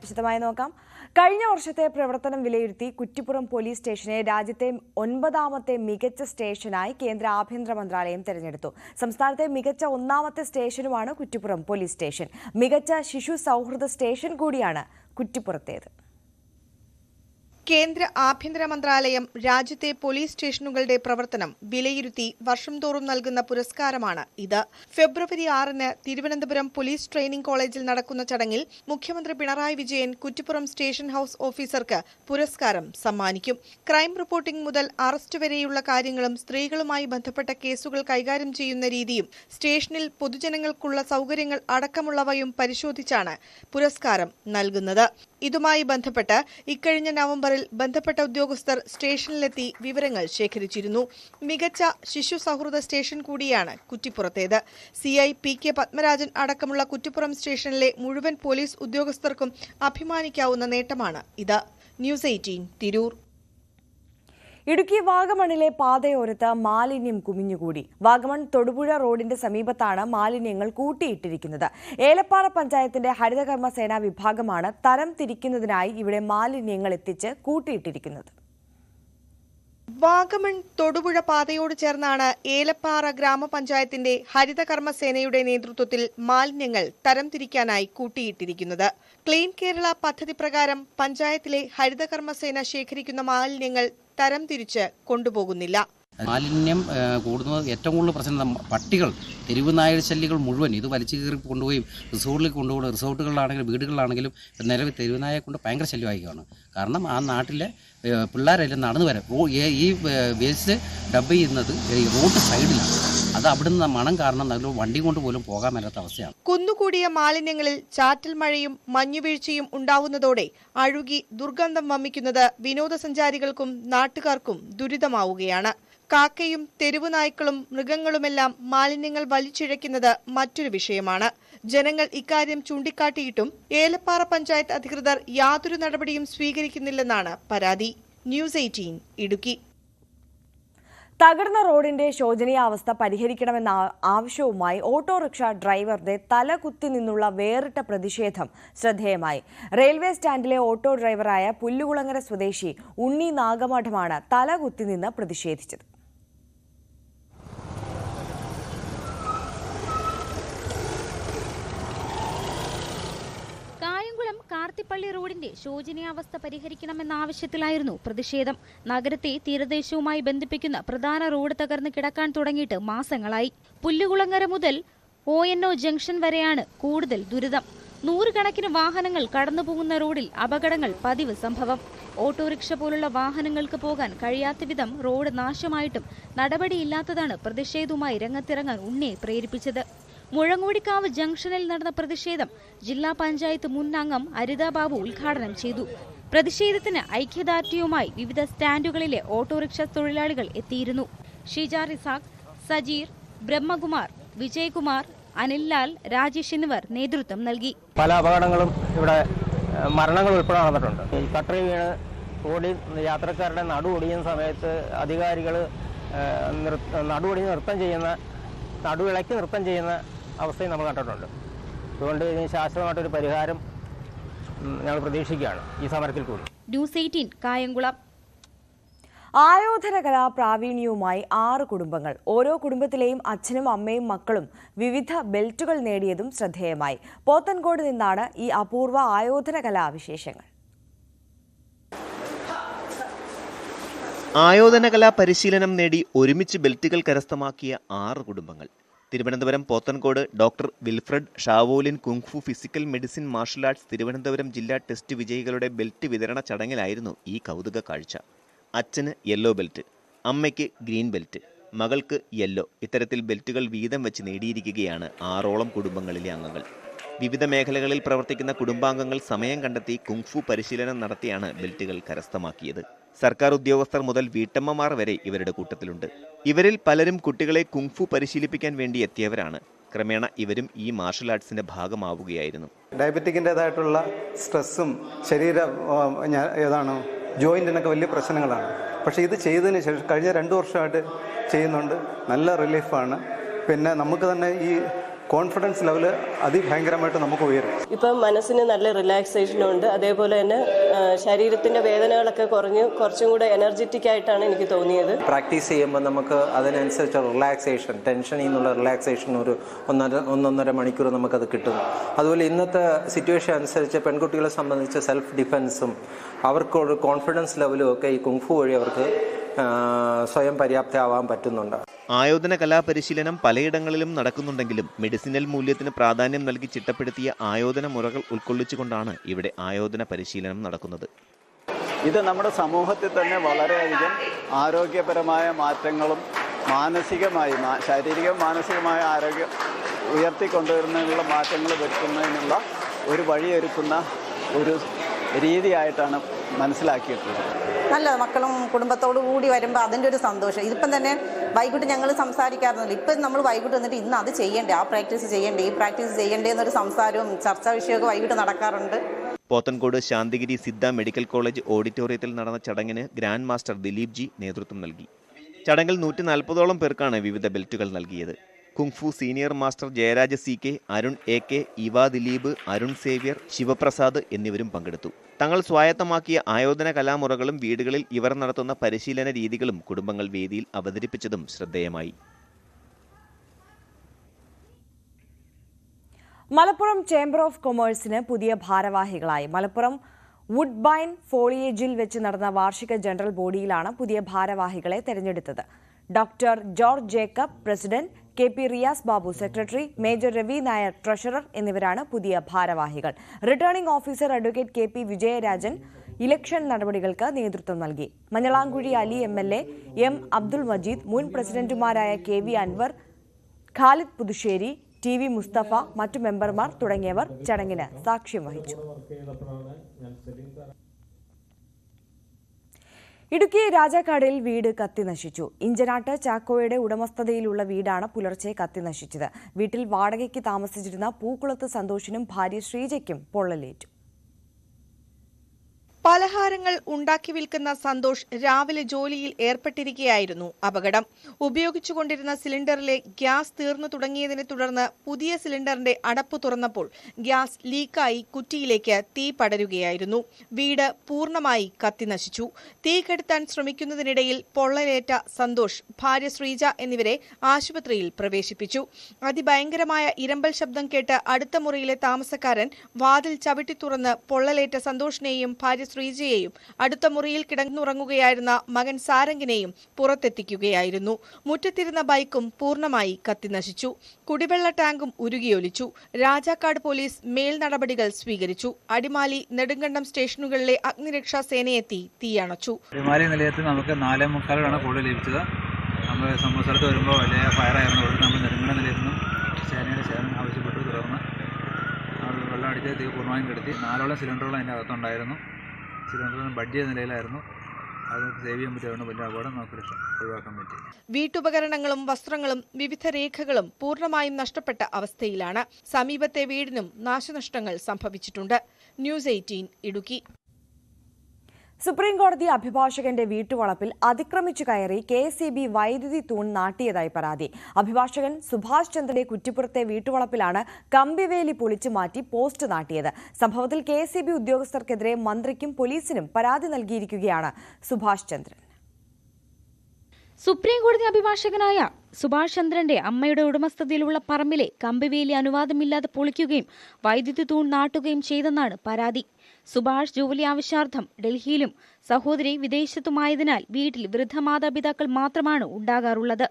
വിശദമായി നോക്കാം. കഴിഞ്ഞ വർഷത്തെ പ്രവർത്തനം വിലയിരുത്തി കുറ്റിപ്പുറം പോലീസ് സ്റ്റേഷനെ രാജ്യത്തെ 9ാമത്തെ മികച്ച സ്റ്റേഷനായി കേന്ദ്ര ആഭ്യന്തര മന്ത്രാലയം തെരഞ്ഞെടുത്തു. സംസ്ഥാനത്തെ മികച്ച 1ാമത്തെ സ്റ്റേഷനുമാണ് കുറ്റിപ്പുറം പോലീസ് സ്റ്റേഷൻ. മികച്ച ശിശു സൗഹൃദ സ്റ്റേഷൻ കൂടിയാണ് കുറ്റിപ്പുറത്തേത്. കേന്ദ്ര ആഭ്യന്തര മന്ത്രാലയം രാജ്യത്തെ പോലീസ് സ്റ്റേഷനുകളുടെ പ്രവർത്തനം വിലയിരുത്തി വർഷം തോറും നൽകുന്ന പുരസ്കാരമാണ് ഇത്. ഫെബ്രുവരി 6-ന് തിരുവനന്തപുരം പോലീസ് ട്രെയിനിംഗ് കോളേജിൽ നടക്കുന്ന ചടങ്ങിൽ മുഖ്യമന്ത്രി പിണറായി വിജയൻ കുറ്റിപ്പുറം സ്റ്റേഷൻ ഹൌസ് ഓഫീസർക്ക് പുരസ്കാരം സമ്മാനിക്കും. ക്രൈം റിപ്പോർട്ടിംഗ് മുതൽ അറസ്റ്റ് വരെയുള്ള കാര്യങ്ങളും സ്ത്രീകളുമായി ബന്ധപ്പെട്ട കേസുകൾ കൈകാര്യം ചെയ്യുന്ന രീതിയും സ്റ്റേഷനിൽ പൊതുജനങ്ങൾക്കുള്ള സൗകര്യങ്ങൾ അടക്കമുള്ളവയും പരിശോധിച്ചാണ് പുരസ്കാരം നൽകുന്നത്. ഇതുമായി ബന്ധപ്പെട്ട് ഇക്കഴിഞ്ഞ നവംബറിൽ ബന്ധപ്പെട്ട ഉദ്യോഗസ്ഥർ സ്റ്റേഷനിലെത്തി വിവരങ്ങൾ ശേഖരിച്ചിരുന്നു. മികച്ച ശിശു സൗഹൃദ സ്റ്റേഷൻ കൂടിയാണ് കുറ്റിപ്പുറത്തേത്. CI PK പത്മരാജൻ അടക്കമുള്ള കുറ്റിപ്പുറം സ്റ്റേഷനിലെ മുഴുവൻ പോലീസ് ഉദ്യോഗസ്ഥർക്കും അഭിമാനിക്കാവുന്ന നേട്ടമാണ് ഇത്. ന്യൂസ് 18 തിരൂർ. ഇടുക്കി വാഗമണിലെ പാതയോരത്ത് മാലിന്യം കുമിഞ്ഞുകൂടി. വാഗമൺ തൊടുപുഴ റോഡിന്റെ സമീപത്താണ് മാലിന്യങ്ങൾ കൂട്ടിയിട്ടിരിക്കുന്നത്. ഏലപ്പാറ പഞ്ചായത്തിന്റെ ഹരിതകർമ്മ സേനാ വിഭാഗമാണ് തരം തിരിക്കുന്നതിനായി ഇവിടെ മാലിന്യങ്ങൾ എത്തിച്ച് കൂട്ടിയിട്ടിരിക്കുന്നത്. വാഗമൺ തൊടുപുഴ പാതയോട് ചേർന്നാണ് ഏലപ്പാറ ഗ്രാമപഞ്ചായത്തിന്റെ ഹരിതകർമ്മസേനയുടെ നേതൃത്വത്തിൽ മാലിന്യങ്ങൾ തരംതിരിക്കാനായി കൂട്ടിയിട്ടിരിക്കുന്നത്. ക്ലീൻ കേരള പദ്ധതി പ്രകാരം പഞ്ചായത്തിലെ ഹരിതകർമ്മസേന ശേഖരിക്കുന്ന മാലിന്യങ്ങൾ തരംതിരിച്ച് കൊണ്ടുപോകുന്നില്ല. മാലിന്യം കൂടുന്നത് ഏറ്റവും കൂടുതൽ പ്രശ്നം പട്ടികൾ, തെരുവ് നായ ശല്യങ്ങൾ മുഴുവൻ ഇത് വലിച്ചു കയറി കൊണ്ടുപോയും റിസോർട്ടിലേക്ക് കൊണ്ടുപോകും. റിസോർട്ടുകളിലാണെങ്കിലും വീടുകളിലാണെങ്കിലും നിലവിൽ തെരുവ് നായയെ കൊണ്ട് ഭയങ്കര ശല്യമായിരിക്കുകയാണ്. കാരണം ആ നാട്ടിലെ പിള്ളേരെല്ലാം നടന്നു വരാം. ഈ വേസ്റ്റ് ഡബ് ചെയ്യുന്നത് ഈ റോഡ് സൈഡിലാണ്. അത് അവിടുന്ന് മണം കാരണം നല്ല വണ്ടി കൊണ്ട് പോലും പോകാൻ മേലാത്ത അവസ്ഥയാണ്. കുന്നുകൂടിയ മാലിന്യങ്ങളിൽ ചാറ്റൽ മഴയും മഞ്ഞുവീഴ്ചയും ഉണ്ടാവുന്നതോടെ അഴുകി ദുർഗന്ധം വമിക്കുന്നത് വിനോദസഞ്ചാരികൾക്കും നാട്ടുകാർക്കും ദുരിതമാവുകയാണ്. കാക്കയും തെരുവു നായ്ക്കളും മൃഗങ്ങളുമെല്ലാം മാലിന്യങ്ങൾ വലിച്ചിഴയ്ക്കുന്നത് മറ്റൊരു വിഷയമാണ്. ജനങ്ങൾ ഇക്കാര്യം ചൂണ്ടിക്കാട്ടിയിട്ടും ഏലപ്പാറ പഞ്ചായത്ത് അധികൃതർ യാതൊരു നടപടിയും സ്വീകരിക്കുന്നില്ലെന്നാണ് പരാതി. ന്യൂസ് 18 ഇടുക്കി. തകർന്ന റോഡിന്റെ ശോചനീയാവസ്ഥ പരിഹരിക്കണമെന്ന ആവശ്യവുമായി ഓട്ടോറിക്ഷ ഡ്രൈവറുടെ തലകുത്തി നിന്നുള്ള വേറിട്ട പ്രതിഷേധം ശ്രദ്ധേയമായി. റെയിൽവേ സ്റ്റാൻഡിലെ ഓട്ടോ ഡ്രൈവറായ പുല്ലുകുളങ്ങര സ്വദേശി ഉണ്ണി നാഗമഠമാണ് തലകുത്തി നിന്ന് പ്രതിഷേധിച്ചത്. കായംകുളം കാർത്തിപ്പള്ളി റോഡിന്റെ ശോചനീയാവസ്ഥ പരിഹരിക്കണമെന്ന ആവശ്യത്തിലായിരുന്നു പ്രതിഷേധം. നഗരത്തെ തീരദേശവുമായി ബന്ധിപ്പിക്കുന്ന പ്രധാന റോഡ് തകർന്ന് കിടക്കാൻ തുടങ്ങിയിട്ട് മാസങ്ങളായി. പുല്ലുകുളങ്ങര മുതൽ ONO ജംഗ്ഷൻ വരെയാണ് കൂടുതൽ ദുരിതം. നൂറുകണക്കിന് വാഹനങ്ങൾ കടന്നുപോകുന്ന റോഡിൽ അപകടങ്ങൾ പതിവ് സംഭവം. ഓട്ടോറിക്ഷ പോലുള്ള വാഹനങ്ങൾക്ക് പോകാൻ കഴിയാത്ത വിധം റോഡ് നാശമായിട്ടും നടപടിയില്ലാത്തതാണ് പ്രതിഷേധവുമായി രംഗത്തിറങ്ങാൻ ഉണ്ണിയെ പ്രേരിപ്പിച്ചത്. മുഴങ്ങോടിക്കാവ് ജംഗ്ഷനിൽ നടന്ന പ്രതിഷേധം ജില്ലാ പഞ്ചായത്ത് മുൻ അംഗം അരിത ബാബു ഉദ്ഘാടനം ചെയ്തു. പ്രതിഷേധത്തിന് ഐക്യദാർഢ്യവുമായി വിവിധ സ്റ്റാൻഡുകളിലെ ഓട്ടോറിക്ഷ തൊഴിലാളികൾ എത്തിയിരുന്നു. ഷീജ റിസാഖ്, സജീർ, ബ്രഹ്മകുമാർ, വിജയകുമാർ, അനിൽലാൽ, രാജേഷ് എന്നിവർ നേതൃത്വം നൽകി. പല അപകടങ്ങളും ഇവിടെ മരണങ്ങൾ ഉൾപ്പെടെ നടന്നിട്ടുണ്ട്. ഈ കട്ടറി വീണ് ഓടി യാത്രക്കാരുടെ നടുവൊടിയുന്ന സമയത്ത് അധികാരികൾ നടുവിളക്കി നൃത്തം ചെയ്യുന്ന അവസ്ഥയും നമ്മൾ കണ്ടിട്ടുണ്ട്. അതുകൊണ്ട് ഇതിന് ശാശ്വതമായിട്ടൊരു പരിഹാരം ഞങ്ങൾ പ്രതീക്ഷിക്കുകയാണ് ഈ സമരത്തിൽ കൂടി. ന്യൂസ് 18 കായംകുളം. ആയോധന കലാ പ്രാവീണ്യവുമായി 6 കുടുംബങ്ങൾ. ഓരോ കുടുംബത്തിലെയും അച്ഛനും അമ്മയും മക്കളും വിവിധ ബെൽറ്റുകൾ നേടിയതും ശ്രദ്ധേയമായി. പോത്തൻകോട് നിന്നാണ് ഈ അപൂർവ ആയോധന കലാവിശേഷങ്ങൾ. ആയോധനകലാ പരിശീലനം നേടി ഒരുമിച്ച് ബെൽറ്റുകൾ കരസ്ഥമാക്കിയ 6 കുടുംബങ്ങൾ. Thiruvananthapuram Pothencode doctor Wilfred Shaolin kung fu physical medicine martial arts Thiruvananthapuram ജില്ലാ ടെസ്റ്റ് വിജയികളുടെ ബെൽറ്റ് വിതരണ ചടങ്ങിലായിരുന്നു ഈ കൗതുക കാഴ്ച. അച്ഛന് യെല്ലോ ബെൽറ്റ്, അമ്മയ്ക്ക് ഗ്രീൻ ബെൽറ്റ്, മകൾക്ക് യെല്ലോ. ഇത്തരത്തിൽ ബെൽറ്റുകൾ വീതം വെച്ച് നേടിയിരിക്കുകയാണ് 6ഓളം കുടുംബങ്ങളിലെ അംഗങ്ങൾ. വിവിധ മേഖലകളിൽ പ്രവർത്തിക്കുന്ന കുടുംബാംഗങ്ങൾ സമയം കണ്ടെത്തി കുങ്ഫു പരിശീലനം നടത്തിയാണ് ബെൽറ്റുകൾ കരസ്ഥമാക്കിയത്. സർക്കാർ ഉദ്യോഗസ്ഥർ മുതൽ വീട്ടമ്മമാർ വരെ ഇവരുടെ കൂട്ടത്തിലുണ്ട്. ഇവരിൽ പലരും കുട്ടികളെ കുങ്ഫു പരിശീലിപ്പിക്കാൻ വേണ്ടി എത്തിയവരാണ്. ക്രമേണ ഇവരും ഈ മാർഷൽ ആർട്സിന്റെ ഭാഗമാവുകയായിരുന്നു. ഡയബറ്റിക്കിൻ്റെതായിട്ടുള്ള സ്ട്രെസ്സും ജോയിൻറ്റിനൊക്കെ വലിയ പ്രശ്നങ്ങളാണ്. പക്ഷേ ഇത് ചെയ്തതിന് ശേഷം കഴിഞ്ഞ 2 വർഷമായിട്ട് ചെയ്യുന്നുണ്ട്. നല്ല റിലീഫാണ്. പിന്നെ നമുക്ക് തന്നെ ഈ കോൺഫിഡൻസ് ലെവൽ അതിഭയങ്കരമായിട്ട് നമുക്ക് ഉയരും. ഇപ്പം മനസ്സിന് നല്ല റിലാക്സേഷനും ഉണ്ട്. അതേപോലെ തന്നെ ശരീരത്തിൻ്റെ വേദനകളൊക്കെ കുറച്ചും കൂടെ എനർജറ്റിക് ആയിട്ടാണ് എനിക്ക് തോന്നിയത്. പ്രാക്ടീസ് ചെയ്യുമ്പോൾ നമുക്ക് അതിനനുസരിച്ച് റിലാക്സേഷൻ, ടെൻഷനിൽ നിന്നുള്ള റിലാക്സേഷൻ ഒരു 1.5 മണിക്കൂർ നമുക്കത് കിട്ടും. അതുപോലെ ഇന്നത്തെ സിറ്റുവേഷൻ അനുസരിച്ച് പെൺകുട്ടികളെ സംബന്ധിച്ച് സെൽഫ് ഡിഫെൻസും അവർക്കൊരു കോൺഫിഡൻസ് ലെവലും ഒക്കെ ഈ കുങ്ഫു വഴി അവർക്ക് സ്വയം പര്യാപ്തമാവാൻ പറ്റുന്നുണ്ട്. ആയോധന കലാപരിശീലനം പലയിടങ്ങളിലും നടക്കുന്നുണ്ടെങ്കിലും മെഡിസിനൽ മൂല്യത്തിന് പ്രാധാന്യം നൽകി ചിട്ടപ്പെടുത്തിയ ആയോധന മുറകൾ ഉൾക്കൊള്ളിച്ചുകൊണ്ടാണ് ഇവിടെ ആയോധന പരിശീലനം നടക്കുന്നത്. ഇത് നമ്മുടെ സമൂഹത്തിൽ തന്നെ വളരെയധികം ആരോഗ്യപരമായ മാറ്റങ്ങളും മാനസികമായി ശാരീരികവും മാനസികമായ ആരോഗ്യം ഉയർത്തിക്കൊണ്ടുവരുന്നതിനുള്ള മാറ്റങ്ങൾ വരുത്തുന്നതിനുള്ള ഒരു വഴിയൊരുക്കുന്ന ഒരു രീതിയായിട്ടാണ് മനസ്സിലാക്കിയിട്ടുള്ളത്. നല്ല മക്കളും കുടുംബത്തോടു കൂടി വരുമ്പോൾ അതിൻ്റെ ഒരു സന്തോഷം. ഇതിപ്പം തന്നെ വൈകിട്ട് ഞങ്ങൾ സംസാരിക്കാറുണ്ടല്ലോ, ഇപ്പം നമ്മൾ വൈകിട്ട് വന്നിട്ട് ഇന്ന് അത് ചെയ്യണ്ടേ, ആ പ്രാക്ടീസ് ചെയ്യണ്ടേ, ഈ പ്രാക്ടീസ് ചെയ്യണ്ടേ എന്നൊരു സംസാരവും ചർച്ചാ വിഷയമൊക്കെ വൈകിട്ട് നടക്കാറുണ്ട്. പോത്തൻകോട് ശാന്തിഗിരി സിദ്ധ മെഡിക്കൽ കോളേജ് ഓഡിറ്റോറിയത്തിൽ നടന്ന ചടങ്ങിന് ഗ്രാൻഡ് മാസ്റ്റർ ദിലീപ് ജി നേതൃത്വം നൽകി. ചടങ്ങിൽ 140ഓളം പേർക്കാണ് വിവിധ ബെൽറ്റുകൾ നൽകിയത്. Kung fu senior master Jayaraja CK, Arun AK, ഇവ ദിലീപ്, അരുൺ സേവ്യർ, ശിവപ്രസാദ് എന്നിവരും പങ്കെടുത്തു. തങ്ങൾ സ്വായത്തമാക്കിയ ആയോധന കലാമുറകളും വീടുകളിൽ ഇവർ നടത്തുന്ന പരിശീലന രീതികളും കുടുംബങ്ങൾ വേദിയിൽ അവതരിപ്പിച്ചതും ശ്രദ്ധേയമായി. മലപ്പുറം ചേംബർ ഓഫ് കൊമേഴ്സിന് പുതിയ ഭാരവാഹികളായി. മലപ്പുറം വുഡ്ബൈൻ ഫോളിയേജിൽ വെച്ച് നടന്ന വാർഷിക ജനറൽ ബോഡിയിലാണ് പുതിയ ഭാരവാഹികളെ തെരഞ്ഞെടുത്തത്. Doctor George Jacob president, KP Riyas Babu secretary, major Ravi Nair treasurer എന്നിവരാണ് പുതിയ ഭാരവാഹികൾ. Returning officer advocate KP Vijayarajan election നടപടികൾക്ക് നേതൃത്വം നൽകി. മഞ്ഞളാംകുഴി അലി MLA, M അബ്ദുൾ മജീദ്, മുൻ പ്രസിഡന്റുമാരായ KV അൻവർ, ഖാലിദ് പുതുശ്ശേരി, TV മുസ്തഫ, മറ്റു മെമ്പർമാർ തുടങ്ങിയവർ ചടങ്ങിന് സാക്ഷ്യം വഹിച്ചു. ഇടുക്കി രാജാക്കാടിൽ വീട് കത്തിനശിച്ചു. ഇഞ്ചനാട്ട് ചാക്കോയുടെ ഉടമസ്ഥതയിലുള്ള വീടാണ് പുലർച്ചെ കത്തിനശിച്ചത്. വീട്ടിൽ വാടകയ്ക്ക് താമസിച്ചിരുന്ന പൂക്കുളത്ത് സന്തോഷിനും ഭാര്യ ശ്രീജയ്ക്കും പൊള്ളലേറ്റു. പലഹാരങ്ങൾ ഉണ്ടാക്കി വിൽക്കുന്ന സന്തോഷ് രാവിലെ ജോലിയിൽ ഏർപ്പെട്ടിരിക്കെയായിരുന്നു അപകടം. ഉപയോഗിച്ചുകൊണ്ടിരുന്ന സിലിണ്ടറിലെ ഗ്യാസ് തീർന്നു തുടങ്ങിയതിനെ തുടർന്ന് പുതിയ സിലിണ്ടറിന്റെ അടപ്പ് തുറന്നപ്പോൾ ഗ്യാസ് ലീക്കായി കുറ്റിയിലേക്ക് തീ പടരുകയായിരുന്നു. വീട് പൂർണ്ണമായി കത്തിനശിച്ചു. തീ കെടുത്താൻ ശ്രമിക്കുന്നതിനിടയിൽ പൊള്ളലേറ്റ സന്തോഷ്, ഭാര്യ ശ്രീജ എന്നിവരെ ആശുപത്രിയിൽ പ്രവേശിപ്പിച്ചു. അതിഭയങ്കരമായ ഇരമ്പൽ ശബ്ദം കേട്ട് അടുത്ത മുറിയിലെ താമസക്കാരൻ വാതിൽ ചവിട്ടി തുറന്ന് പൊള്ളലേറ്റ സന്തോഷിനെയും ഭാര്യ ശ്രീജയെയും അടുത്ത മുറിയിൽ കിടന്നുറങ്ങുകയായിരുന്ന മകൻ സാരംഗിനെയും പുറത്തെത്തിക്കുകയായിരുന്നു. മുറ്റത്തിരുന്ന ബൈക്കും പൂർണ്ണമായി കത്തിനശിച്ചു. കുടിവെള്ള ടാങ്കും ഉരുകിയൊലിച്ചു. രാജാക്കാട് പോലീസ് മേൽ നടപടികൾ സ്വീകരിച്ചു. അടിമാലി, നെടുങ്കണ്ടം സ്റ്റേഷനുകളിലെ അഗ്നിരക്ഷാ സേനയെത്തി തീയണച്ചു. അടിമാലി നിലയത്തിൽ നമുക്ക് 4:45 കൂടുതൽ ലഭിച്ചത്. നമ്മൾ സംഭവ സ്ഥലത്ത് വരുമ്പോൾ വലിയ ഫയറായിരുന്നു. നമ്മൾ നെടുങ്കണ്ടം നിലയത്തിൽ നിന്നും സേനയുടെ സേവനം ആവശ്യപ്പെട്ടു. തുടർന്ന് വെള്ളം അടിച്ച് തീ പൂർണ്ണമായും കെടുത്തി. 4 സിലിണ്ടറുകൾ അതിൻ്റെ അകത്തുണ്ടായിരുന്നു. സിലിണ്ടറിന് ബഡ്ജ് ചെയ്ത നിലയിലായിരുന്നു. അത് സേവ് ചെയ്യാൻ പറ്റിയതുകൊണ്ട് വലിയ അപകടം നമുക്ക് ഒഴിവാക്കാൻ പറ്റി. വീട്ടുപകരണങ്ങളും വസ്ത്രങ്ങളും വിവിധ രേഖകളും പൂർണ്ണമായും നഷ്ടപ്പെട്ട അവസ്ഥയിലാണ്. സമീപത്തെ വീടിനും നാശനഷ്ടങ്ങൾ സംഭവിച്ചിട്ടുണ്ട്. ന്യൂസ് 18 ഇടുക്കി. സുപ്രീം കോടതി അഭിഭാഷകന്റെ വീട്ടുവളപ്പിൽ അതിക്രമിച്ചു കയറി KSEB വൈദ്യുതി തൂൺ നാട്ടിയതായി പരാതി. അഭിഭാഷകൻ സുഭാഷ് ചന്ദ്രന്റെ കുറ്റിപ്പുറത്തെ വീട്ടുവളപ്പിലാണ് കമ്പിവേലി പൊളിച്ചു മാറ്റി പോസ്റ്റ് നാട്ടിയത്. സംഭവത്തിൽ KSEB ഉദ്യോഗസ്ഥർക്കെതിരെ മന്ത്രിക്കും പോലീസിനും പരാതി നൽകിയിരിക്കുകയാണ് സുഭാഷ് ചന്ദ്രൻ. സുപ്രീം കോടതി അഭിഭാഷകനായ സുഭാഷ് ചന്ദ്രന്റെ അമ്മയുടെ ഉടമസ്ഥതയിലുള്ള പറമ്പിലെ കമ്പിവേലി അനുവാദമില്ലാതെ പൊളിക്കുകയും വൈദ്യുതി തൂൺ നാട്ടുകയും ചെയ്തെന്നാണ് പരാതി. സുഭാഷ് ജോലി ആവശ്യാർത്ഥം ഡൽഹിയിലും സഹോദരി വിദേശത്തുമായതിനാൽ വീട്ടിൽ വൃദ്ധ മാതാപിതാക്കൾ മാത്രമാണ് ഉണ്ടാകാറുള്ളത്.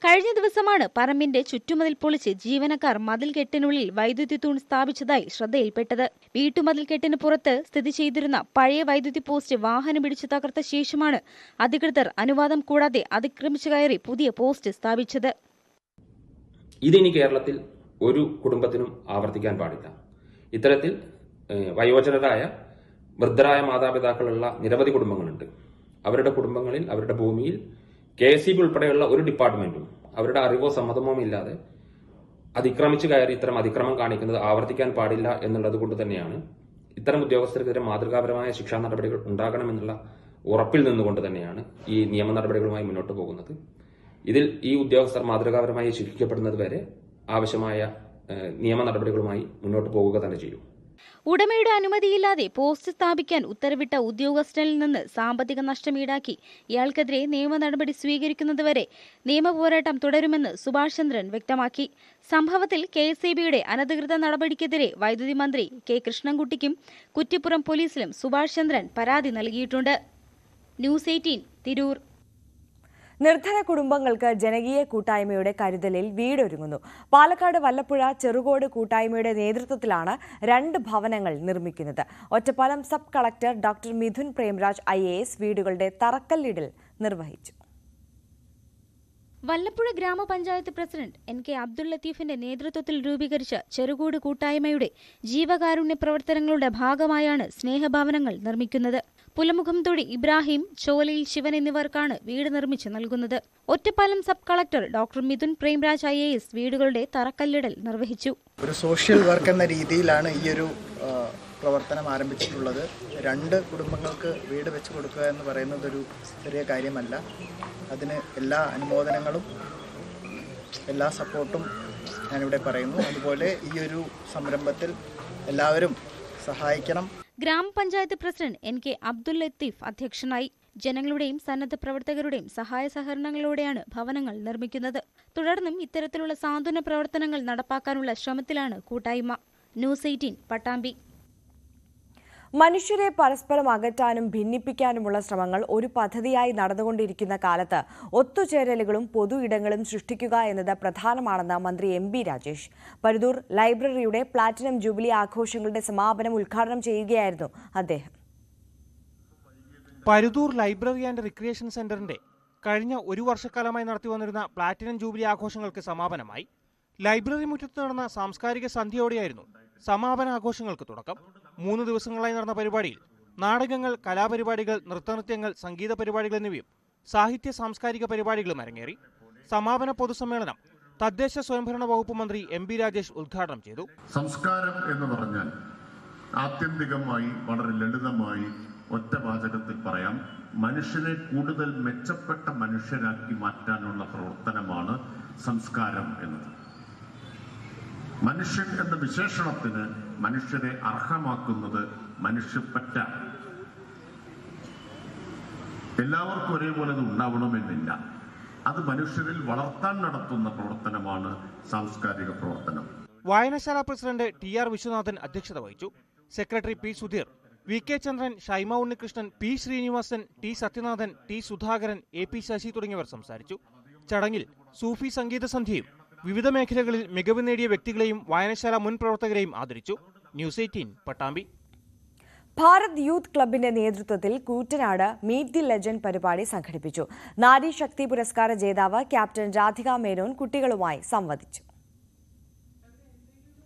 കഴിഞ്ഞ ദിവസമാണ് പറമ്പിന്റെ ചുറ്റുമതിൽ പൊളിച്ച് ജീവനക്കാർ മതിൽകെട്ടിനുള്ളിൽ വൈദ്യുതി തൂൺ സ്ഥാപിച്ചതായി ശ്രദ്ധയിൽപ്പെട്ടത്. വീട്ടുമതിൽകെട്ടിന് പുറത്ത് സ്ഥിതി ചെയ്തിരുന്ന പഴയ വൈദ്യുതി പോസ്റ്റ് വാഹനമിടിച്ച് തകർത്ത ശേഷമാണ് അധികൃതർ അനുവാദം കൂടാതെ അതിക്രമിച്ചു കയറി പുതിയ പോസ്റ്റ് സ്ഥാപിച്ചത്. ഇതിനി കേരളത്തിൽ ഒരു കുടുംബത്തിനും ആവർത്തിക്കാൻ പാടില്ല. ഇത്തരത്തിൽ വയോജനരായ വൃദ്ധരായ മാതാപിതാക്കളുള്ള നിരവധി കുടുംബങ്ങളുണ്ട്. അവരുടെ കുടുംബങ്ങളിൽ, അവരുടെ ഭൂമിയിൽ KSEB ഉൾപ്പെടെയുള്ള ഒരു ഡിപ്പാർട്ട്മെന്റും അവരുടെ അറിവോ സമ്മതമോ ഇല്ലാതെ അതിക്രമിച്ചു കയറി ഇത്തരം അതിക്രമം കാണിക്കുന്നത് ആവർത്തിക്കാൻ പാടില്ല എന്നുള്ളത് കൊണ്ട് തന്നെയാണ് ഇത്തരം ഉദ്യോഗസ്ഥർക്കെതിരെ മാതൃകാപരമായ ശിക്ഷാ നടപടികൾ ഉണ്ടാകണമെന്നുള്ള ഉറപ്പിൽ നിന്നുകൊണ്ട് തന്നെയാണ് ഈ നിയമ നടപടികളുമായി മുന്നോട്ട് പോകുന്നത്. ഇതിൽ ഈ ഉദ്യോഗസ്ഥർ മാതൃകാപരമായി ശിക്ഷിക്കപ്പെടുന്നത് വരെ ആവശ്യമായ നിയമ നടപടികളുമായി മുന്നോട്ട് പോകുക തന്നെ ചെയ്യും. ഉടമയുടെ അനുമതിയില്ലാതെ പോസ്റ്റ് സ്ഥാപിക്കാൻ ഉത്തരവിട്ട ഉദ്യോഗസ്ഥനിൽ നിന്ന് സാമ്പത്തിക നഷ്ടം ഈടാക്കി ഇയാൾക്കെതിരെ നിയമ നടപടി സ്വീകരിക്കുന്നതുവരെ നിയമപോരാട്ടം തുടരുമെന്ന് സുഭാഷ് ചന്ദ്രൻ വ്യക്തമാക്കി. സംഭവത്തിൽ KSEBയുടെ അനധികൃത നടപടിക്കെതിരെ വൈദ്യുതി മന്ത്രി K. കൃഷ്ണൻകുട്ടിക്കും കുറ്റിപ്പുറം പോലീസിലും സുഭാഷ് ചന്ദ്രൻ പരാതി നൽകിയിട്ടുണ്ട്. ന്യൂസ് 18 തിരൂർ. നിർധന കുടുംബങ്ങൾക്ക് ജനകീയ കൂട്ടായ്മയുടെ കരുതലിൽ വീടൊരുങ്ങുന്നു. പാലക്കാട് വല്ലപ്പുഴ ചെറുകോട് കൂട്ടായ്മയുടെ നേതൃത്വത്തിലാണ് 2 ഭവനങ്ങൾ നിർമ്മിക്കുന്നത്. Ottapalam sub collector doctor Mithun Premraj IAS വീടുകളുടെ തറക്കല്ലിടൽ നിർവഹിച്ചു. വല്ലപ്പുഴ ഗ്രാമപഞ്ചായത്ത് പ്രസിഡന്റ് NK അബ്ദുൽ ലത്തീഫിന്റെ നേതൃത്വത്തിൽ രൂപീകരിച്ച ചെറുകോട് കൂട്ടായ്മയുടെ ജീവകാരുണ്യ പ്രവർത്തനങ്ങളുടെ ഭാഗമായാണ് സ്നേഹഭവനങ്ങൾ നിർമ്മിക്കുന്നത്. പുലമുഖം തൊടി ഇബ്രാഹിം, ചോലയിൽ ശിവൻ എന്നിവർക്കാണ് വീട് നിർമ്മിച്ചു നൽകുന്നത്. Ottapalam sub collector doctor Mithun Premraj IAS വീടുകളുടെ തറക്കല്ലിടൽ നിർവഹിച്ചു. ഒരു സോഷ്യൽ വർക്ക് എന്ന രീതിയിലാണ് ഈ ഒരു പ്രവർത്തനം ആരംഭിച്ചിട്ടുള്ളത്. 2 കുടുംബങ്ങൾക്ക് വീട് വെച്ച് കൊടുക്കുക എന്ന് പറയുന്നത് ഒരു ചെറിയ കാര്യമല്ല. അതിന് എല്ലാ അനുമോദനങ്ങളും എല്ലാ സപ്പോർട്ടും ഞാനിവിടെ പറയുന്നു. അതുപോലെ ഈ ഒരു സംരംഭത്തിൽ എല്ലാവരും സഹായിക്കണം. ഗ്രാമപഞ്ചായത്ത് പ്രസിഡന്റ് NK അബ്ദുൽ ലത്തീഫ് അധ്യക്ഷനായി. ജനങ്ങളുടെയും സന്നദ്ധ പ്രവർത്തകരുടെയും സഹായ സഹകരണങ്ങളോടെയാണ് ഭവനങ്ങൾ നിർമ്മിക്കുന്നത്. തുടർന്നും ഇത്തരത്തിലുള്ള സാന്ത്വന പ്രവർത്തനങ്ങൾ നടപ്പാക്കാനുള്ള ശ്രമത്തിലാണ് കൂട്ടായ്മ. ന്യൂസ് 18 പട്ടാമ്പി. മനുഷ്യരെ പരസ്പരം അകറ്റാനും ഭിന്നിപ്പിക്കാനുമുള്ള ശ്രമങ്ങൾ ഒരു പദ്ധതിയായി നടന്നുകൊണ്ടിരിക്കുന്ന കാലത്ത് ഒത്തുചേരലുകളും പൊതു ഇടങ്ങളും സൃഷ്ടിക്കുക എന്നത് പ്രധാനമാണെന്ന് മന്ത്രി MB രാജേഷ്. പരുതൂർ ലൈബ്രറിയുടെ പ്ലാറ്റിനം ജൂബിലി ആഘോഷങ്ങളുടെ സമാപനം ഉദ്ഘാടനം ചെയ്യുകയായിരുന്നു അദ്ദേഹം. പരുതൂർ ലൈബ്രറി ആൻഡ് റിക്രിയേഷൻ സെന്ററിന്റെ കഴിഞ്ഞ 1 വർഷക്കാലമായി നടത്തിവന്നിരുന്ന പ്ലാറ്റിനം ജൂബിലി ആഘോഷങ്ങൾക്ക് സമാപനമായി. ലൈബ്രറി മുറ്റത്ത് നടന്ന സാംസ്കാരിക സന്ധ്യയോടെയായിരുന്നു സമാപനാഘോഷങ്ങൾക്ക് തുടക്കം. 3 ദിവസങ്ങളായി നടന്ന പരിപാടിയിൽ നാടകങ്ങൾ, കലാപരിപാടികൾ, നൃത്തനൃത്യങ്ങൾ, സംഗീത പരിപാടികൾ എന്നിവയും സാഹിത്യ സാംസ്കാരിക പരിപാടികളും അരങ്ങേറി. സമാപന പൊതുസമ്മേളനം തദ്ദേശ സ്വയംഭരണ വകുപ്പ് മന്ത്രി MB രാജേഷ് ഉദ്ഘാടനം ചെയ്തു. സംസ്കാരം എന്ന് പറഞ്ഞാൽ ആത്യന്തികമായി വളരെ ലളിതമായി ഒറ്റ വാചകത്തിൽ പറയാം, മനുഷ്യനെ കൂടുതൽ മെച്ചപ്പെട്ട മനുഷ്യരാക്കി മാറ്റാനുള്ള പ്രവർത്തനമാണ് സംസ്കാരം എന്നത്. മനുഷ്യൻ എന്ന വിശേഷണത്തിന് മനുഷ്യരെ അർഹമാക്കുന്നത് മനുഷ്യപ്പറ്റ. എല്ലാവർക്കും ഒരേപോലെ അത് ഉണ്ടാവണമെന്നില്ല. അത് മനുഷ്യരിൽ വളർത്താൻ നടത്തുന്ന പ്രവർത്തനമാണ് സാംസ്കാരിക പ്രവർത്തനം. വായനശാല പ്രസിഡന്റ് TR വിശ്വനാഥൻ അധ്യക്ഷത വഹിച്ചു. Secretary P Sudheer, VK Chandran, Shyma Unnikrishnan, P Srinivasan, T Sathyanathan, T Sudhakaran, AP Sasi തുടങ്ങിയവർ സംസാരിച്ചു. ചടങ്ങിൽ സൂഫി സംഗീത സന്ധ്യയും വിവിധ മേഖലകളിൽ മികവ് നേടിയ വ്യക്തികളെയും വായനശാല മുൻ പ്രവർത്തകരെയും ആദരിച്ചു. ന്യൂസ് 18 പട്ടാമ്പി. ഭാരത് യൂത്ത് ക്ലബിന്റെ നേതൃത്വത്തിൽ കൂറ്റനാട് മീറ്റ് ദി ലെജൻഡ് പരിപാടി സംഘടിപ്പിച്ചു. നാരി ശക്തി പുരസ്കാര ജേതാവ് ക്യാപ്റ്റൻ രാധിക മേനോൻ കുട്ടികളുമായി സംവദിച്ചു.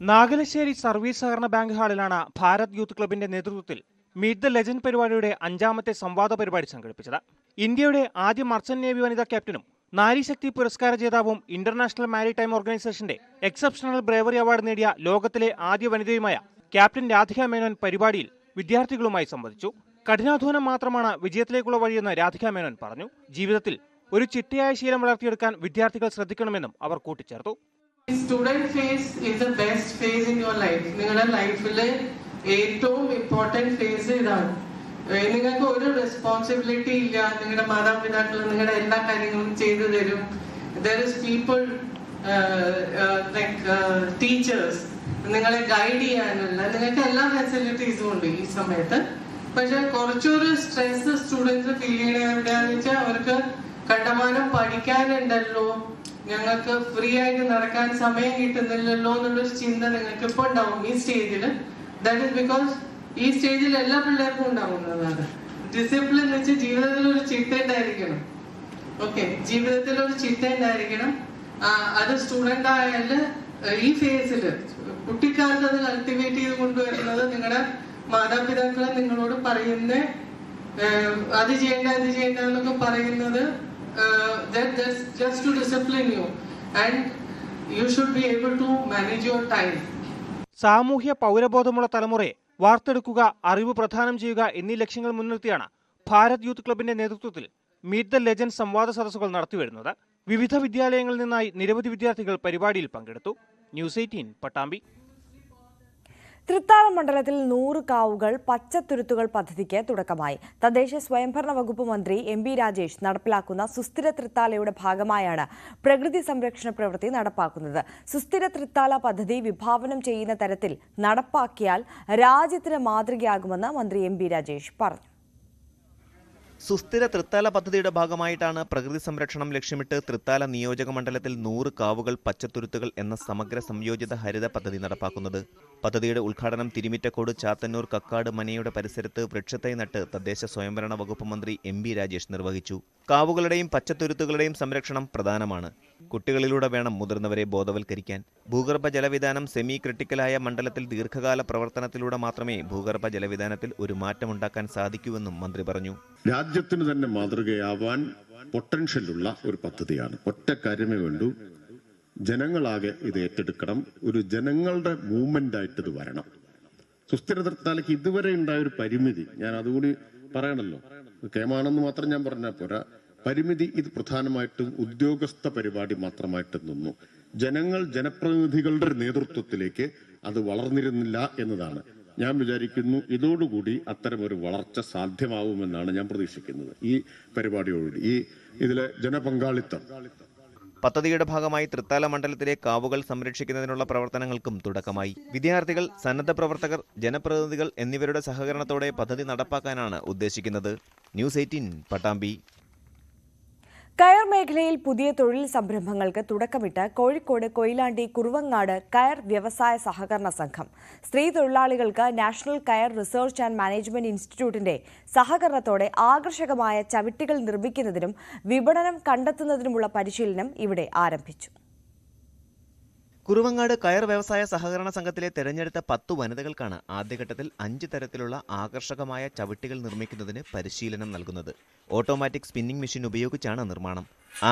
നാഗലശ്ശേരി സർവീസ് സഹകരണ ബാങ്ക് ഹാളിലാണ് ഭാരത് യൂത്ത് ക്ലബിന്റെ നേതൃത്വത്തിൽ മീറ്റ് ദ ലെജൻഡ് പരിപാടിയുടെ 5ാമത്തെ സംവാദ പരിപാടി സംഘടിപ്പിച്ചത്. ഇന്ത്യയുടെ ആദ്യ മർച്ചന്റ് നേവി വനിതാ ക്യാപ്റ്റനും നാരിശക്തി പുരസ്കാര ജേതാവും ഇന്റർനാഷണൽ മാരിടൈം ഓർഗനൈസേഷന്റെ എക്സെപ്ഷണൽ ബ്രേവറി അവാർഡ് നേടിയ ലോകത്തിലെ ആദ്യ വനിതയുമായ ക്യാപ്റ്റൻ രാധിക മേനോൻ പരിപാടിയിൽ വിദ്യാർത്ഥികളുമായി സംവദിച്ചു. കഠിനാധ്വാനം മാത്രമാണ് വിജയത്തിലേക്കുള്ള വഴിയെന്ന് രാധിക മേനോൻ പറഞ്ഞു. ജീവിതത്തിൽ ഒരു ചിട്ടയായ ശീലം വളർത്തിയെടുക്കാൻ വിദ്യാർത്ഥികൾ ശ്രദ്ധിക്കണമെന്നും അവർ കൂട്ടിച്ചേർത്തു. Student phase is the best phase in your life. നിങ്ങളുടെ ലൈഫിലെ ഏറ്റവും ഇമ്പോർട്ടന്റ് ഫേസ് ഇതാണ്. നിങ്ങൾക്ക് ഒരു റെസ്പോൺസിബിലിറ്റി ഇല്ല. നിങ്ങളുടെ മാതാപിതാക്കൾ നിങ്ങളുടെ എല്ലാ കാര്യങ്ങളും ചെയ്തു തരും. There is people like teachers നിങ്ങളെ ഗൈഡ് ചെയ്യാനുള്ള നിങ്ങൾക്ക് എല്ലാ ഫെസിലിറ്റീസും ഉണ്ട് ഈ സമയത്ത്. പക്ഷെ കുറച്ചൊരു സ്ട്രെസ് സ്റ്റുഡൻസ് ഫീൽ ചെയ്യണത് എവിടെയാന്ന് വെച്ചാൽ അവർക്ക് കണ്ടമാനം പഠിക്കാനുണ്ടല്ലോ, ഞങ്ങൾക്ക് ഫ്രീ ആയിട്ട് നടക്കാൻ സമയം കിട്ടുന്നില്ലല്ലോ എന്നുള്ളൊരു ചിന്ത നിങ്ങൾക്ക് ഇപ്പോൾ ഉണ്ടാവും ഈ സ്റ്റേജിൽ. ദാറ്റ് ഇസ് ബിക്കോസ് ഈ സ്റ്റേജിൽ എല്ലാ പിള്ളേർക്കും ഉണ്ടാവുന്നതാണ്. ഡിസിപ്ലിൻ എന്ന് വെച്ചാൽ ജീവിതത്തിൽ ഒരു ചിട്ട ഉണ്ടായിരിക്കണം. ഓക്കെ, ജീവിതത്തിൽ ഒരു ചിട്ട ഉണ്ടായിരിക്കണം. അത് സ്റ്റുഡന്റ് ആയാലും ഈ ഫേസിൽ കുട്ടിക്കാലത്ത് അത് കൾട്ടിവേറ്റ് ചെയ്ത് കൊണ്ടുവരുന്നത് നിങ്ങളുടെ മാതാപിതാക്കളെ നിങ്ങളോട് പറയുന്ന അത് ചെയ്യേണ്ട ഇത് ചെയ്യേണ്ട എന്നൊക്കെ പറയുന്നത് just to discipline you and you should be able to manage your time. സാമൂഹ്യ പൗരബോധമുള്ള തലമുറയെ വാർത്തെടുക്കുക, അറിവ് പ്രദാനം ചെയ്യുക എന്നീ ലക്ഷ്യങ്ങൾ മുൻനിർത്തിയാണ് ഭാരത് യൂത്ത് ക്ലബിന്റെ നേതൃത്വത്തിൽ മീറ്റ് ദ ലെജൻഡ് സംവാദ സദസ്സുകൾ നടത്തിവരുന്നത്. വിവിധ വിദ്യാലയങ്ങളിൽ നിന്നായി നിരവധി വിദ്യാർത്ഥികൾ പരിപാടിയിൽ പങ്കെടുത്തു. ന്യൂസ് 18 പട്ടാമ്പി. തൃത്താല മണ്ഡലത്തിൽ 100 കാവുകൾ പച്ചത്തുരുത്തുകൾ പദ്ധതിക്ക് തുടക്കമായി. തദ്ദേശ സ്വയംഭരണ വകുപ്പ് മന്ത്രി എം ബി രാജേഷ് നടപ്പിലാക്കുന്ന സുസ്ഥിര തൃത്താലയുടെ ഭാഗമായാണ് പ്രകൃതി സംരക്ഷണ പ്രവൃത്തി നടപ്പാക്കുന്നത്. സുസ്ഥിര തൃത്താല പദ്ധതി വിഭാവനം ചെയ്യുന്ന തരത്തിൽ നടപ്പാക്കിയാൽ രാജ്യത്തിന് മാതൃകയാകുമെന്ന് മന്ത്രി എം ബി രാജേഷ് പറഞ്ഞു. സുസ്ഥിര തൃത്താല പദ്ധതിയുടെ ഭാഗമായിട്ടാണ് പ്രകൃതി സംരക്ഷണം ലക്ഷ്യമിട്ട് തൃത്താല നിയോജക മണ്ഡലത്തിൽ 100 കാവുകൾ പച്ചത്തുരുത്തുകൾ എന്ന സമഗ്ര സംയോജിത ഹരിത പദ്ധതി നടപ്പാക്കുന്നത്. പദ്ധതിയുടെ ഉദ്ഘാടനം തിരുമിറ്റക്കോട്, ചാത്തന്നൂർ, കക്കാട് മനയുടെ പരിസരത്ത് വൃക്ഷത്തൈ നട്ട് തദ്ദേശ സ്വയംഭരണ വകുപ്പ് മന്ത്രി എം ബി രാജേഷ് നിർവഹിച്ചു. കാവുകളുടെയും പച്ചത്തുരുത്തുകളുടെയും സംരക്ഷണം പ്രധാനമാണ്. കുട്ടികളിലൂടെ വേണം മുതിർന്നവരെ ബോധവൽക്കരിക്കാൻ. ഭൂഗർഭ ജലവിധാനം സെമി ക്രിട്ടിക്കലായ മണ്ഡലത്തിൽ ദീർഘകാല പ്രവർത്തനത്തിലൂടെ മാത്രമേ ഭൂഗർഭ ജലവിധാനത്തിൽ ഒരു മാറ്റമുണ്ടാക്കാൻ സാധിക്കൂവെന്നും മന്ത്രി പറഞ്ഞു. രാജ്യത്തിന് തന്നെ മാതൃകയാവാൻ പൊട്ടൻഷ്യലുള്ള ഒരു പദ്ധതിയാണ്. ഒറ്റ കാര്യമേ വേണ്ടൂ, ജനങ്ങളാകെ ഇത് ഏറ്റെടുക്കണം. ഒരു ജനങ്ങളുടെ മൂവ്മെന്റ് ആയിട്ട് ഇത് വരണം. സുസ്ഥിര തൃത്താലയ്ക്ക് ഇതുവരെ ഉണ്ടായ ഒരു പരിമിതി ഞാൻ അതുകൂടി പറയണല്ലോ. കേമാണെന്ന് മാത്രം ഞാൻ പറഞ്ഞാൽ പോരാ. പരിമിതി ഇത് പ്രധാനമായിട്ടും ഉദ്യോഗസ്ഥ പരിപാടി മാത്രമായിട്ട് നിന്നു. ജനപ്രതിനിധികളുടെ നേതൃത്വത്തിലേക്ക് അത് വളർന്നിരുന്നില്ല എന്നതാണ്. ഞാൻ വിചാരിക്കുന്നു ഇതോടുകൂടി അത്തരമൊരു വളർച്ച സാധ്യമാവുമെന്നാണ് ഞാൻ പ്രതീക്ഷിക്കുന്നത്. ഈ പരിപാടിയോടുകൂടി ഇതിലെ ജനപങ്കാളിത്തം. പദ്ധതിയുടെ ഭാഗമായി തൃത്താല മണ്ഡലത്തിലെ കാവുകൾ സംരക്ഷിക്കുന്നതിനുള്ള പ്രവർത്തനങ്ങൾക്കും തുടക്കമായി. വിദ്യാർത്ഥികൾ, സന്നദ്ധ പ്രവർത്തകർ, ജനപ്രതിനിധികൾ എന്നിവരുടെ സഹകരണത്തോടെ പദ്ധതി നടപ്പാക്കാനാണ് ഉദ്ദേശിക്കുന്നത്. ന്യൂസ് 18 പട്ടാമ്പി. കയർ മേഖലയിൽ പുതിയ തൊഴിൽ സംരംഭങ്ങൾക്ക് തുടക്കമിട്ട് കോഴിക്കോട് കൊയിലാണ്ടി കുറുവങ്ങാട് കയർ വ്യവസായ സഹകരണ സംഘം. സ്ത്രീ തൊഴിലാളികൾക്ക് നാഷണൽ കയർ റിസർച്ച് ആൻഡ് മാനേജ്മെന്റ് ഇൻസ്റ്റിറ്റ്യൂട്ടിന്റെ സഹകരണത്തോടെ ആകർഷകമായ ചവിട്ടികൾ നിർമ്മിക്കുന്നതിനും വിപണനം കണ്ടെത്തുന്നതിനുമുള്ള പരിശീലനം ഇവിടെ ആരംഭിച്ചു. കുറുവങ്ങാട് കയർ വ്യവസായ സഹകരണ സംഘത്തിലെ തെരഞ്ഞെടുത്ത 10 വനിതകൾക്കാണ് ആദ്യഘട്ടത്തിൽ 5 തരത്തിലുള്ള ആകർഷകമായ ചവിട്ടികൾ നിർമ്മിക്കുന്നതിന് പരിശീലനം നൽകുന്നത്. ഓട്ടോമാറ്റിക് സ്പിന്നിംഗ് മെഷീൻ ഉപയോഗിച്ചാണ് നിർമ്മാണം.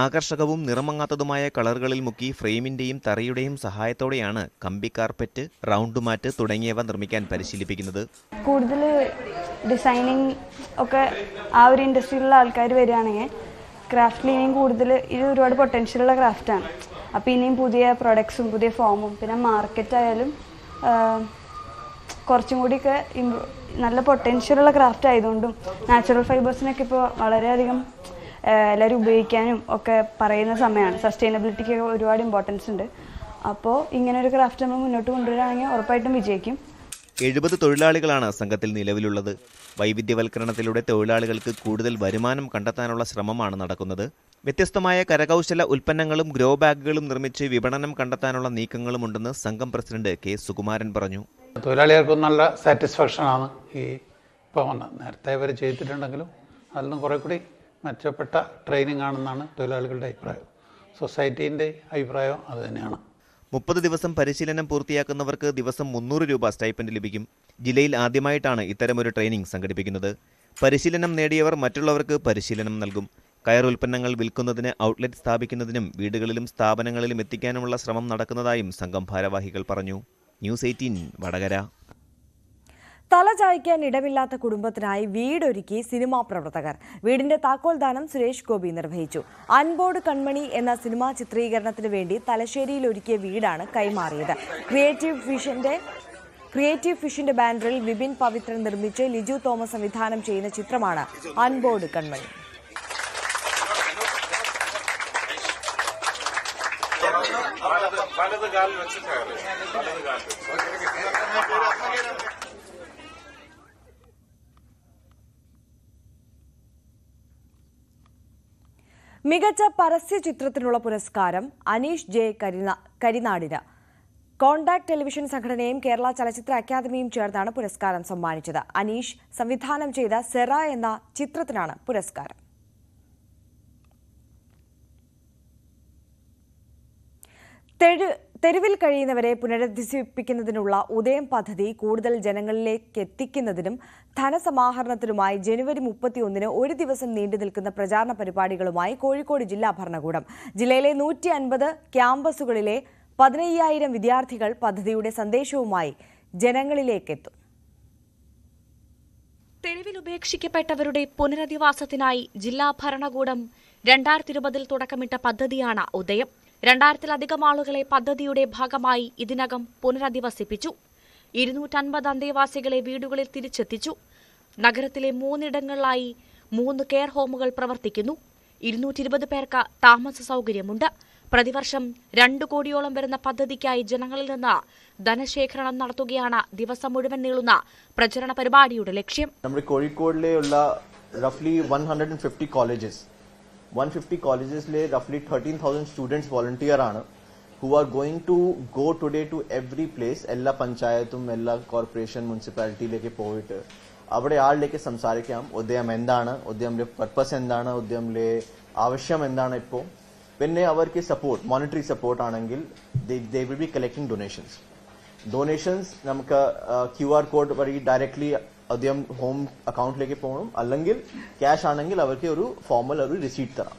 ആകർഷകവും നിറമങ്ങാത്തതുമായ കളറുകളിൽ മുക്കി ഫ്രെയിമിന്റെയും തറയുടെയും സഹായത്തോടെയാണ് കമ്പി കാർപ്പറ്റ്, റൗണ്ട് മാറ്റ് തുടങ്ങിയവ നിർമ്മിക്കാൻ പരിശീലിപ്പിക്കുന്നത്. കൂടുതൽ ഡിസൈനിങ് ഒക്കെ ആ ഒരു ഇൻഡസ്ട്രിയിലുള്ള ആൾക്കാർ വരികയാണെങ്കിൽ ക്രാഫ്റ്റിൽ ഇനിയും കൂടുതൽ ഇത് ഒരുപാട് പൊട്ടൻഷ്യലുള്ള ക്രാഫ്റ്റാണ്. അപ്പോൾ ഇനിയും പുതിയ പ്രൊഡക്ട്സും പുതിയ ഫോമും പിന്നെ മാർക്കറ്റായാലും കുറച്ചും കൂടിയൊക്കെ നല്ല പൊട്ടൻഷ്യലുള്ള ക്രാഫ്റ്റ് ആയതുകൊണ്ടും നാച്ചുറൽ ഫൈബേഴ്സിനൊക്കെ ഇപ്പോൾ വളരെയധികം എല്ലാവരും ഉപയോഗിക്കാനും ഒക്കെ പറയുന്ന സമയമാണ്. സസ്റ്റൈനബിലിറ്റിക്ക് ഒരുപാട് ഇമ്പോർട്ടൻസ് ഉണ്ട്. അപ്പോൾ ഇങ്ങനൊരു ക്രാഫ്റ്റ് നമ്മൾ മുന്നോട്ട് കൊണ്ടുവരികയാണെങ്കിൽ ഉറപ്പായിട്ടും വിജയിക്കും. 70 തൊഴിലാളികളാണ് സംഘത്തിൽ നിലവിലുള്ളത്. വൈവിധ്യവൽക്കരണത്തിലൂടെ തൊഴിലാളികൾക്ക് കൂടുതൽ വരുമാനം കണ്ടെത്താനുള്ള ശ്രമമാണ് നടക്കുന്നത്. വ്യത്യസ്തമായ കരകൗശല ഉൽപ്പന്നങ്ങളും ഗ്രോ ബാഗുകളും നിർമ്മിച്ച് വിപണനം കണ്ടെത്താനുള്ള നീക്കങ്ങളുമുണ്ടെന്ന് സംഘം പ്രസിഡന്റ് കെ സുകുമാരൻ പറഞ്ഞു. തൊഴിലാളികൾക്കും നല്ല സാറ്റിസ്ഫാക്ഷനാണ് ഈ ഇപ്പോൾ വന്നത്. നേരത്തെ ഇവർ ചെയ്തിട്ടുണ്ടെങ്കിലും അതിൽ നിന്ന് കുറേ കൂടി മെച്ചപ്പെട്ട ട്രെയിനിങ് ആണെന്നാണ് തൊഴിലാളികളുടെ അഭിപ്രായം. സൊസൈറ്റീൻ്റെ അഭിപ്രായം അത് തന്നെയാണ്. 30 ദിവസം പരിശീലനം പൂർത്തിയാക്കുന്നവർക്ക് ദിവസം 300 രൂപ സ്റ്റൈപ്പൻഡ് ലഭിക്കും. ജില്ലയിൽ ആദ്യമായിട്ടാണ് ഇത്തരമൊരു ട്രെയിനിങ് സംഘടിപ്പിക്കുന്നത്. പരിശീലനം നേടിയവർ മറ്റുള്ളവർക്ക് പരിശീലനം നൽകും. കയർ ഉൽപ്പന്നങ്ങൾ വിൽക്കുന്നതിന് ഔട്ട്ലെറ്റ് സ്ഥാപിക്കുന്നതിനും വീടുകളിലും സ്ഥാപനങ്ങളിലും എത്തിക്കാനുമുള്ള ശ്രമം നടക്കുന്നതായും സംഘം ഭാരവാഹികൾ പറഞ്ഞു. ന്യൂസ് 18 വടകര. തലചായ്ക്കാൻ ഇടമില്ലാത്ത കുടുംബത്തിനായി വീടൊരുക്കി സിനിമാ പ്രവർത്തകർ. വീടിന്റെ താക്കോൽദാനം സുരേഷ് ഗോപി നിർവഹിച്ചു. അൻപോട് കൺമണി എന്ന സിനിമാ ചിത്രീകരണത്തിന് വേണ്ടി തലശ്ശേരിയിൽ ഒരുക്കിയ വീടാണ് കൈമാറിയത്. ക്രിയേറ്റീവ് ഫിഷിന്റെ ബാനറിൽ വിപിൻ പവിത്രൻ നിർമ്മിച്ച് ലിജു തോമസ് സംവിധാനം ചെയ്യുന്ന ചിത്രമാണ് അൻപോട് കൺമണി. മികച്ച പരസ്യ ചിത്രത്തിനുള്ള പുരസ്കാരം അനീഷ് ജെ കരിനാടിന്. കോണ്ടാക്ട് ടെലിവിഷൻ സംഘടനയും കേരള ചലച്ചിത്ര അക്കാദമിയും ചേർന്നാണ് പുരസ്കാരം സമ്മാനിച്ചത്. അനീഷ് സംവിധാനം ചെയ്ത സെറ എന്ന ചിത്രത്തിനാണ് പുരസ്കാരം. തെരുവിൽ കഴിയുന്നവരെ പുനരധിവസിപ്പിക്കുന്നതിനുള്ള ഉദയം പദ്ധതി കൂടുതൽ ജനങ്ങളിലേക്ക് എത്തിക്കുന്നതിനും ധനസമാഹരണത്തിനുമായി ജനുവരി 31 ഒരു ദിവസം നീണ്ടു നിൽക്കുന്ന പ്രചാരണ പരിപാടികളുമായി കോഴിക്കോട് ജില്ലാ ഭരണകൂടം. ജില്ലയിലെ 150 ക്യാമ്പസുകളിലെ 15,000 വിദ്യാർത്ഥികൾ പദ്ധതിയുടെ സന്ദേശവുമായി ജനങ്ങളിലേക്കെത്തും. തെരുവിൽ ഉപേക്ഷിക്കപ്പെട്ടവരുടെ പുനരധിവാസത്തിനായി ജില്ലാ ഭരണകൂടം 2020 തുടക്കമിട്ട പദ്ധതിയാണ് ഉദയം. 2000-ലധികം ആളുകളെ പദ്ധതിയുടെ ഭാഗമായി ഇതിനകം പുനരധിവസിപ്പിച്ചു. 250 അന്തേവാസികളെ വീടുകളിൽ തിരിച്ചെത്തിച്ചു. നഗരത്തിലെ 3 ഇടങ്ങളിലായി 3 കെയർ ഹോമുകൾ പ്രവർത്തിക്കുന്നു. 220 പേർക്ക് താമസ സൗകര്യമുണ്ട്. പ്രതിവർഷം 2 കോടിയോളം വരുന്ന പദ്ധതിക്കായി ജനങ്ങളിൽ നിന്ന് ധനശേഖരണം നടത്തുകയാണ് ദിവസം മുഴുവൻ നീളുന്ന പ്രചരണ പരിപാടിയുടെ ലക്ഷ്യം. നമ്മുടെ കോഴിക്കോടിലെയുള്ള റഫ്ലി 150 കോളേജസ് 150 കോളേജസിലെ റഫ്ലി 13,000 സ്റ്റുഡൻസ് വോളണ്ടിയർ ആണ് who are going to go today to every place. എല്ലാ പഞ്ചായത്തും എല്ലാ കോർപ്പറേഷൻ മുനിസിപ്പാലിറ്റിയിലേക്ക് പോയിട്ട് അവിടെ ആളിലേക്ക് സംസാരിക്കാം. ഉദ്യമം എന്താണ്, ഉദ്യമത്തിലെ പർപ്പസ് എന്താണ്, ഉദ്യമത്തിലെ ആവശ്യം എന്താണ്. ഇപ്പോൾ പിന്നെ അവർക്ക് സപ്പോർട്ട്, മോണിറ്ററി സപ്പോർട്ട് ആണെങ്കിൽ they will be collecting donations നമുക്ക് QR കോഡ് വഴി ഡയറക്ട്ലി ഉദ്യം ഹോം അക്കൗണ്ടിലേക്ക് പോകണം. അല്ലെങ്കിൽ ക്യാഷ് ആണെങ്കിൽ അവർക്ക് ഒരു ഫോർമൽ ഒരു റിസീറ്റ് തരാം.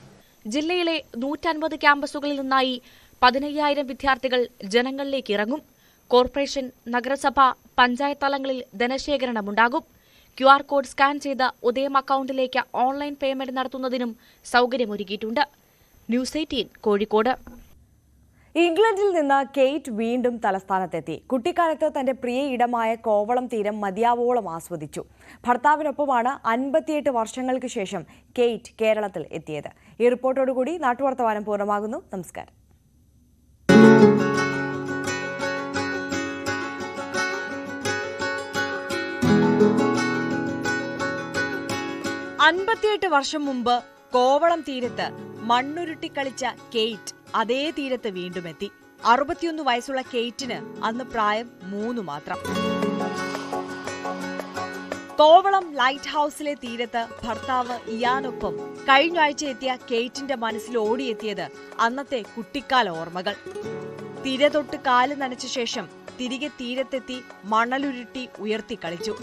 ജില്ലയിലെ 150 ക്യാമ്പസുകളിൽ നിന്നായി 15,000 വിദ്യാർത്ഥികൾ ജനങ്ങളിലേക്ക് ഇറങ്ങും. കോർപ്പറേഷൻ, നഗരസഭ, പഞ്ചായത്ത് തലങ്ങളിൽ ധനശേഖരണമുണ്ടാകും. QR കോഡ് സ്കാൻ ചെയ്ത് ഉദയം അക്കൗണ്ടിലേക്ക് ഓൺലൈൻ പേയ്മെന്റ് നടത്തുന്നതിനും സൗകര്യമൊരുക്കിയിട്ടുണ്ട്. ന്യൂസ് 18 കോഴിക്കോട്. ഇംഗ്ലണ്ടിൽ നിന്ന് കെയ്റ്റ് വീണ്ടും തലസ്ഥാനത്തെത്തി. കുട്ടിക്കാലത്ത് തന്റെ പ്രിയ ഇടമായ കോവളം തീരം മതിയാവോളം ആസ്വദിച്ചു. ഭർത്താവിനൊപ്പമാണ് 58 വർഷങ്ങൾക്ക് ശേഷം കെയ്റ്റ് കേരളത്തിൽ എത്തിയത്. ഈ റിപ്പോർട്ടോടുകൂടി നാട്ടുവർത്തമാനം പൂർണ്ണമാകുന്നു. നമസ്കാരം. 58 വർഷം മുമ്പ് കോവളം തീരത്ത് മണ്ണുരുട്ടിക്കളിച്ച കെയ്റ്റ് അതേ തീരത്ത് വീണ്ടുമെത്തി. 61 വയസ്സുള്ള കെയ്റ്റിന് അന്ന് പ്രായം 3 മാത്രം. കോവളം ലൈറ്റ് ഹൌസിലെ തീരത്ത് ഭർത്താവ് ഇയാനൊപ്പം കഴിഞ്ഞ ആഴ്ച എത്തിയ കെയ്റ്റിന്റെ മനസ്സിൽ ഓടിയെത്തിയത് അന്നത്തെ കുട്ടിക്കാല ഓർമ്മകൾ. തിര തൊട്ട് കാല് നനച്ച ശേഷം തിരികെ തീരത്തെത്തി മണലുരുട്ടി ഉയർത്തിക്കളിച്ചു.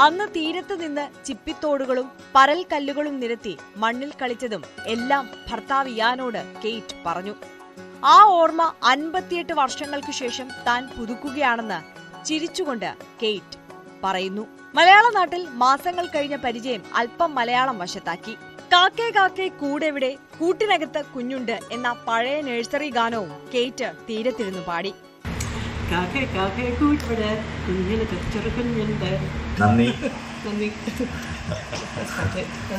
അന്ന് തീരത്ത് നിന്ന് ചിപ്പിത്തോടുകളും പരൽ കല്ലുകളും നിരത്തി മണ്ണിൽ കളിച്ചതും എല്ലാം ഭർത്താവ് ഇയാനോട് കെയ്റ്റ് പറഞ്ഞു. ആ ഓർമ്മ 58 വർഷങ്ങൾക്ക് ശേഷം താൻ പുതുക്കുകയാണെന്ന് ചിരിച്ചുകൊണ്ട് കെയ്റ്റ് പറയുന്നു. മലയാള നാട്ടിൽ മാസങ്ങൾ കഴിഞ്ഞ പരിചയം അല്പം മലയാളം വശത്താക്കി. കാക്കേ കാക്കേ കൂടെവിടെ, കൂട്ടിനകത്ത് കുഞ്ഞുണ്ട് എന്ന പഴയ നഴ്സറി ഗാനവും കെയ്റ്റ് തീരത്തിരുന്നു പാടി. നന്ദി.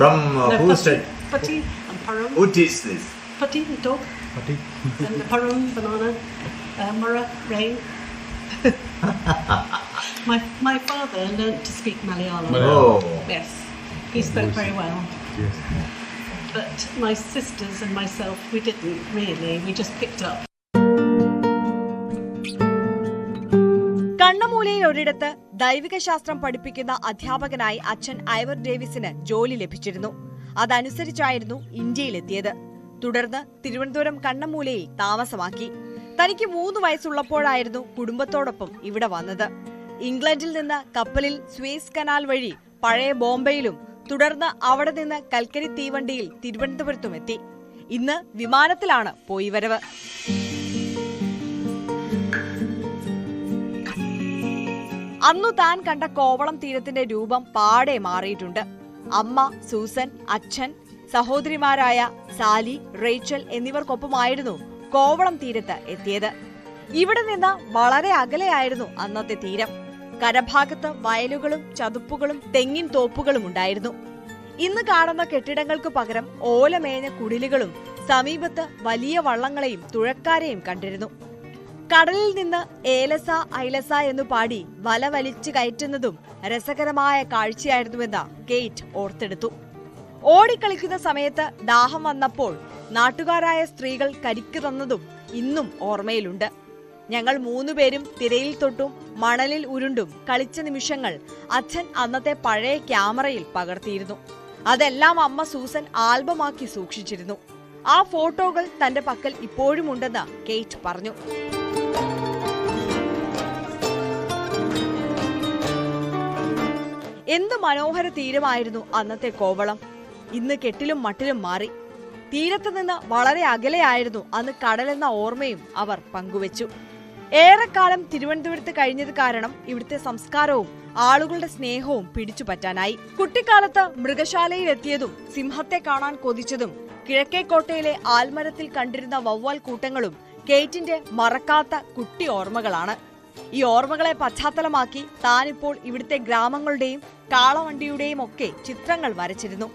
From whose state? Patti and Parum. Who teaches this? Patti the dog. Patti. And Parum, banana, Murra, rain. My father learnt to speak Malayalam. Oh. Yes, he spoke very well. Yes. But my sisters and myself, we didn't really. We just picked up. കണ്ണമൂലയിൽ ഒരിടത്ത് ദൈവികശാസ്ത്രം പഠിപ്പിക്കുന്ന അധ്യാപകനായി അച്ഛൻ ഐവർ ഡേവിസിന് ജോലി ലഭിച്ചിരുന്നു. അതനുസരിച്ചായിരുന്നു ഇന്ത്യയിലെത്തിയത്. തുടർന്ന് തിരുവനന്തപുരം കണ്ണമൂലയിൽ താമസമാക്കി. തനിക്ക് 3 വയസ്സുള്ളപ്പോഴായിരുന്നു കുടുംബത്തോടൊപ്പം ഇവിടെ വന്നത്. ഇംഗ്ലണ്ടിൽ നിന്ന് കപ്പലിൽ സ്വേസ് കനാൽ വഴി പഴയ ബോംബെയിലും തുടർന്ന് അവിടെ നിന്ന് കൽക്കരി തീവണ്ടിയിൽ തിരുവനന്തപുരത്തുമെത്തി. ഇന്ന് വിമാനത്തിലാണ് പോയിവരവ്. അന്നു താൻ കണ്ട കോവളം തീരത്തിന്റെ രൂപം പാടെ മാറിയിട്ടുണ്ട്. അമ്മ സൂസൻ, അച്ഛൻ, സഹോദരിമാരായ സാലി, റേച്ചൽ എന്നിവർക്കൊപ്പമായിരുന്നു കോവളം തീരത്ത് എത്തിയത്. ഇവിടെ നിന്ന് വളരെ അകലെയായിരുന്നു അന്നത്തെ തീരം. കരഭാഗത്ത് വയലുകളും ചതുപ്പുകളും തെങ്ങിൻ തോപ്പുകളും ഉണ്ടായിരുന്നു. ഇന്ന് കാണുന്ന കെട്ടിടങ്ങൾക്ക് പകരം ഓലമേഞ്ഞ കുടിലുകളും സമീപത്ത് വലിയ വള്ളങ്ങളെയും തുഴക്കാരെയും കണ്ടിരുന്നു. കടലിൽ നിന്ന് ഏലസ ഐലസ എന്നു പാടി വല വലിച്ചു കയറ്റുന്നതും രസകരമായ കാഴ്ചയായിരുന്നുവെന്ന് കെയ്റ്റ് ഓർത്തെടുത്തു. ഓടിക്കളിക്കുന്ന സമയത്ത് ദാഹം വന്നപ്പോൾ നാട്ടുകാരായ സ്ത്രീകൾ കരിക്ക് തന്നതും ഇന്നും ഓർമ്മയിലുണ്ട്. ഞങ്ങൾ 3 പേരും തിരയിൽ തൊട്ടും മണലിൽ ഉരുണ്ടും കളിച്ച നിമിഷങ്ങൾ അച്ഛൻ അന്നത്തെ പഴയ ക്യാമറയിൽ പകർത്തിയിരുന്നു. അതെല്ലാം അമ്മ സൂസൻ ആൽബമാക്കി സൂക്ഷിച്ചിരുന്നു. ആ ഫോട്ടോകൾ തന്റെ പക്കൽ ഇപ്പോഴുമുണ്ടെന്ന് കെയ്റ്റ് പറഞ്ഞു. എന്ത് മനോഹര തീരമായിരുന്നു അന്നത്തെ കോവളം. ഇന്ന് കെട്ടിലും മട്ടിലും മാറി. തീരത്ത് നിന്ന് വളരെ അകലെയായിരുന്നു അന്ന് കടലെന്ന ഓർമ്മയും അവർ പങ്കുവച്ചു. ഏറെക്കാലം തിരുവനന്തപുരത്ത് കഴിഞ്ഞത് കാരണം ഇവിടുത്തെ സംസ്കാരവും ആളുകളുടെ സ്നേഹവും പിടിച്ചുപറ്റാനായി. കുട്ടിക്കാലത്ത് മൃഗശാലയിൽ എത്തിയതും സിംഹത്തെ കാണാൻ കൊതിച്ചതും കിഴക്കേക്കോട്ടയിലെ ആൽമരത്തിൽ കണ്ടിരുന്ന വവ്വാൽ കൂട്ടങ്ങളും കേറ്റിന്റെ മറക്കാത്ത കുട്ടി ഓർമ്മകളാണ്. ഈ ഓർമ്മകളെ പശ്ചാത്തലമാക്കി താനിപ്പോൾ ഇവിടുത്തെ ഗ്രാമങ്ങളുടെയും കാളവണ്ടിയുടെയും ഒക്കെ ചിത്രങ്ങൾ വരച്ചിരുന്നു.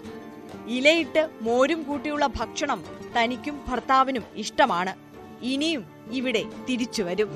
ഇലയിട്ട് മോരും കൂട്ടിയുള്ള ഭക്ഷണം തനിക്കും ഭർത്താവിനും ഇഷ്ടമാണ്. ഇനിയും ഇവിടെ തിരിച്ചു വരും.